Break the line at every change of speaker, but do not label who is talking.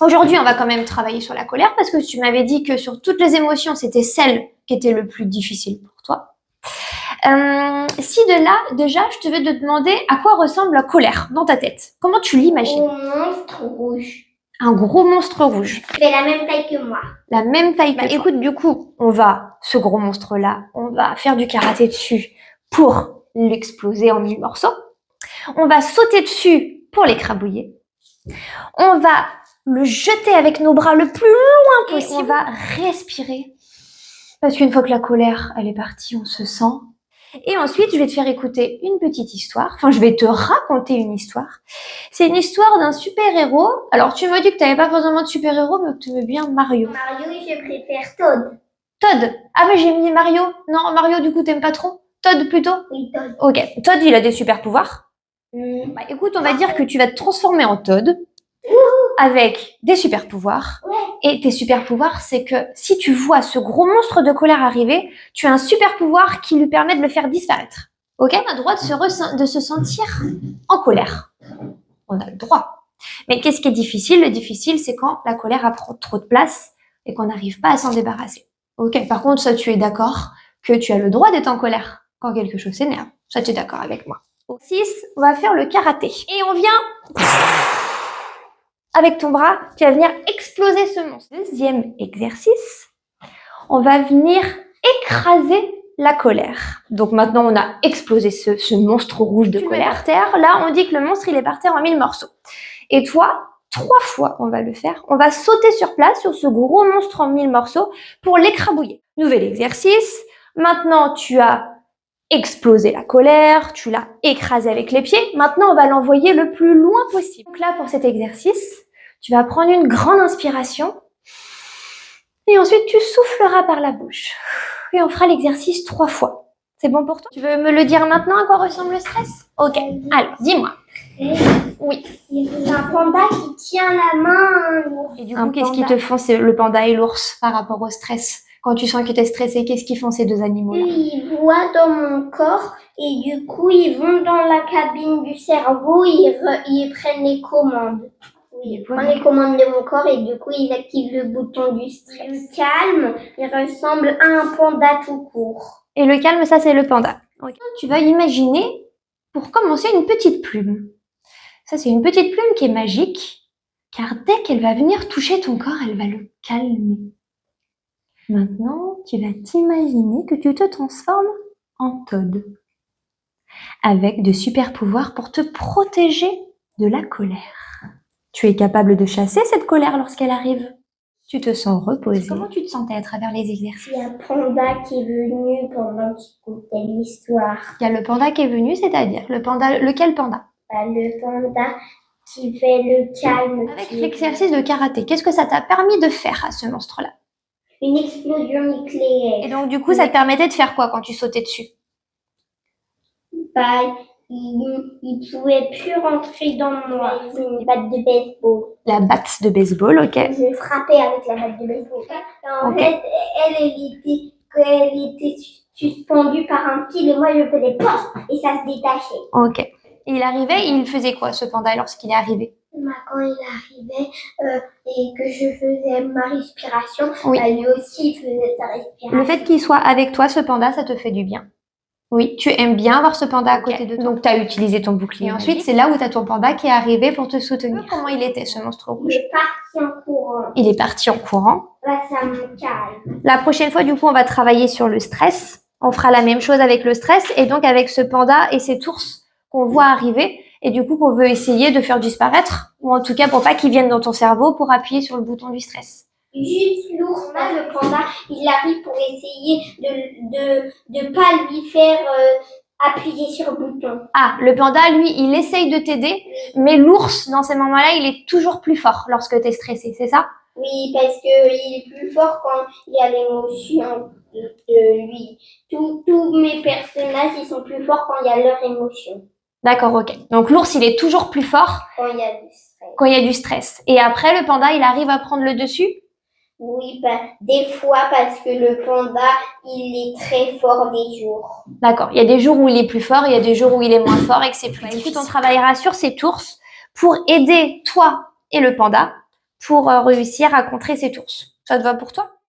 Aujourd'hui, on va quand même travailler sur la colère parce que tu m'avais dit que sur toutes les émotions, c'était celle qui était le plus difficile pour toi. Si de là, déjà, je te vais te demander à quoi ressemble la colère dans ta tête. Comment tu l'imagines?
Un monstre rouge.
Un gros monstre rouge.
Il fait la même taille que moi.
La même taille que toi. Écoute, du coup, ce gros monstre-là, on va faire du karaté dessus pour l'exploser en 1000 morceaux. On va sauter dessus pour l'écrabouiller. On va le jeter avec nos bras le plus loin possible. Et on va respirer. Parce qu'une fois que la colère, elle est partie, on se sent. Et ensuite, je vais te faire écouter une petite histoire. Enfin, je vais te raconter une histoire. C'est une histoire d'un super-héros. Alors, tu m'as dit que tu n'avais pas forcément de super-héros, mais que tu veux bien Mario.
Mario, je préfère Todd.
Todd. Ah, mais j'ai mis Mario. Non, Mario, du coup, t'aimes pas trop? Todd, plutôt?
Oui, Todd.
Ok. Todd, il a des super-pouvoirs. Bah, écoute, on va dire que tu vas te transformer en Todd avec des super-pouvoirs.
Ouais.
Et tes super-pouvoirs, c'est que si tu vois ce gros monstre de colère arriver, tu as un super-pouvoir qui lui permet de le faire disparaître. Ok? On a le droit de se sentir en colère. On a le droit. Mais qu'est-ce qui est difficile? Le difficile, c'est quand la colère prend trop de place et qu'on n'arrive pas à s'en débarrasser. Ok? Par contre, ça, tu es d'accord que tu as le droit d'être en colère quand quelque chose s'énerve. Ça, tu es d'accord avec moi. Au 6, on va faire le karaté. Et on vient... Avec ton bras, tu vas venir exploser ce monstre. Deuxième exercice, on va venir écraser la colère. Donc maintenant, on a explosé ce monstre rouge de colère par terre. Là, on dit que le monstre, il est par terre en 1000 morceaux. Et toi, 3 fois, on va le faire. On va sauter sur place sur ce gros monstre en 1000 morceaux pour l'écrabouiller. Nouvel exercice. Maintenant, tu as explosé la colère, tu l'as écrasé avec les pieds. Maintenant, on va l'envoyer le plus loin possible. Donc là, pour cet exercice, tu vas prendre une grande inspiration et ensuite tu souffleras par la bouche. Et on fera l'exercice 3 fois. C'est bon pour toi? Tu veux me le dire maintenant à quoi ressemble le stress? Ok, alors dis-moi. Oui.
Il y a un panda qui tient la main.
Et du coup, qu'est-ce qu'ils te font, c'est le panda et l'ours par rapport au stress? Quand tu sens que tu es stressé, qu'est-ce qu'ils font ces deux animaux-là?
Ils voient dans mon corps et du coup, ils vont dans la cabine du cerveau, ils prennent les commandes. Oui, ils prennent les commandes de mon corps et du coup, ils activent le bouton du stress. Le calme, il ressemble à un panda tout court.
Et le calme, ça, c'est le panda. Okay. Tu vas imaginer, pour commencer, une petite plume. Ça, c'est une petite plume qui est magique, car dès qu'elle va venir toucher ton corps, elle va le calmer. Maintenant, tu vas t'imaginer que tu te transformes en Todd, avec de super pouvoirs pour te protéger de la colère. Tu es capable de chasser cette colère lorsqu'elle arrive. Tu te sens reposé. Comment tu te sentais à travers les exercices?
Il y a un panda qui est venu pendant qu'il contait l'histoire.
Il y a le panda qui est venu, c'est-à-dire le panda, lequel panda?
Le panda qui fait le calme.
Avec l'exercice de karaté, qu'est-ce que ça t'a permis de faire à ce monstre-là?
Une explosion nucléaire.
Et donc du coup, ça te permettait de faire quoi quand tu sautais dessus?
Bah, il pouvait plus rentrer dans moi. Une batte de baseball.
La batte de baseball, ok.
Je frappais avec la batte de baseball. En fait, elle était suspendue par un fil et moi je faisais pof et ça se détachait.
Ok. Et il arrivait, il faisait quoi ce panda lorsqu'il est arrivé?
Quand il arrivait et que je faisais ma respiration,
oui.
Bah, lui aussi il faisait sa respiration.
Le fait qu'il soit avec toi, ce panda, ça te fait du bien? Oui, tu aimes bien avoir ce panda à côté de toi. Donc, tu as utilisé ton bouclier. Et ensuite, c'est là où tu as ton panda qui est arrivé pour te soutenir. Comment il était, ce monstre rouge?
Il est parti en courant.
Il est parti en courant.
Là, ça me calme.
La prochaine fois, du coup, on va travailler sur le stress. On fera la même chose avec le stress et donc avec ce panda et cet ours qu'on voit arriver et du coup qu'on veut essayer de faire disparaître ou en tout cas pour pas qu'ils viennent dans ton cerveau pour appuyer sur le bouton du stress.
Juste l'ours, là, le panda, il arrive pour essayer de pas lui faire appuyer sur le bouton.
Ah, le panda, lui, il essaye de t'aider, mais l'ours, dans ces moments-là, il est toujours plus fort lorsque tu es stressé, c'est ça?
Oui, parce qu'il est plus fort quand il y a l'émotion de lui. Tous mes personnages, ils sont plus forts quand il y a leur émotion.
D'accord, ok. Donc l'ours, il est toujours plus fort
quand il y a du stress.
Quand il y a du stress. Et après, le panda, il arrive à prendre le dessus?
Oui, des fois parce que le panda, il est très fort des jours.
D'accord. Il y a des jours où il est plus fort, il y a des jours où il est moins fort et que c'est plus difficile. On travaillera sur cet ours pour aider toi et le panda pour réussir à contrer cet ours. Ça te va pour toi?